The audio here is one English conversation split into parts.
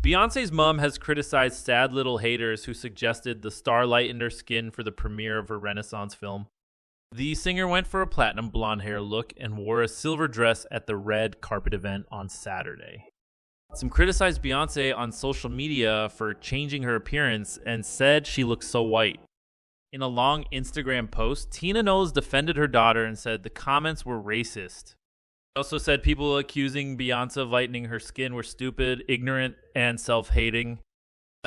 Beyoncé's mom has criticized sad little haters who suggested the star lightened her skin for the premiere of her Renaissance film. The singer went for a platinum blonde hair look and wore a silver dress at the red carpet event on Saturday. Some criticized Beyoncé on social media for changing her appearance and said she looks so white. In a long Instagram post, Tina Knowles defended her daughter and said the comments were racist. She also said people accusing Beyoncé of lightening her skin were stupid, ignorant, and self-hating.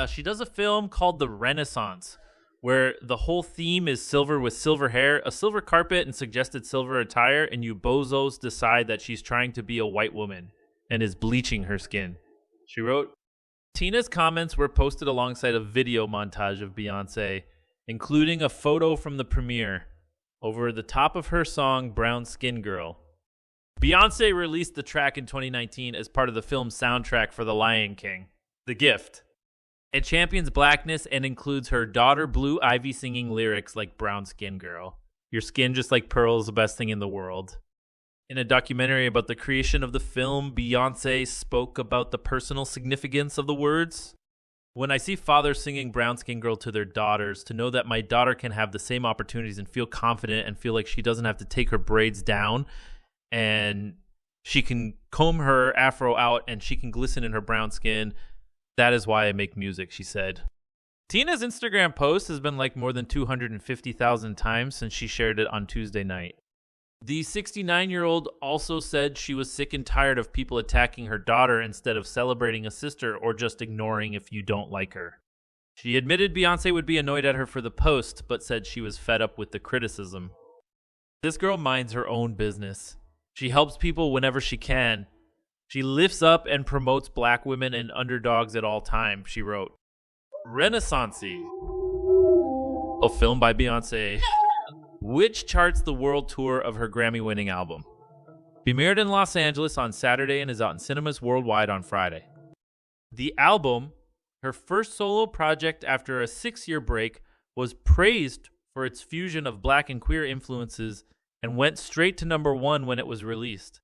She does a film called The Renaissance, where the whole theme is silver with silver hair, a silver carpet, and suggested silver attire, and you bozos decide that she's trying to be a white woman and is bleaching her skin. She wrote, Tina's comments were posted alongside a video montage of Beyoncé, including a photo from the premiere, over the top of her song Brown Skin Girl. Beyoncé released the track in 2019 as part of the film's soundtrack for The Lion King, The Gift. It champions blackness and includes her daughter Blue Ivy singing lyrics like Brown Skin Girl. Your skin just like pearl is the best thing in the world. In a documentary about the creation of the film, Beyoncé spoke about the personal significance of the words. When I see fathers singing Brown Skin Girl to their daughters, to know that my daughter can have the same opportunities and feel confident and feel like she doesn't have to take her braids down and she can comb her afro out and she can glisten in her brown skin, that is why I make music, she said. Tina's Instagram post has been liked more than 250,000 times since she shared it on Tuesday night. The 69-year-old also said she was sick and tired of people attacking her daughter instead of celebrating a sister or just ignoring if you don't like her. She admitted Beyoncé would be annoyed at her for the post, but said she was fed up with the criticism. This girl minds her own business. She helps people whenever she can. She lifts up and promotes black women and underdogs at all times, she wrote. Renaissance, a film by Beyoncé, which charts the world tour of her Grammy-winning album. Premiered in Los Angeles on Saturday and is out in cinemas worldwide on Friday. The album, her first solo project after a 6-year break, was praised for its fusion of black and queer influences and went straight to #1 when it was released.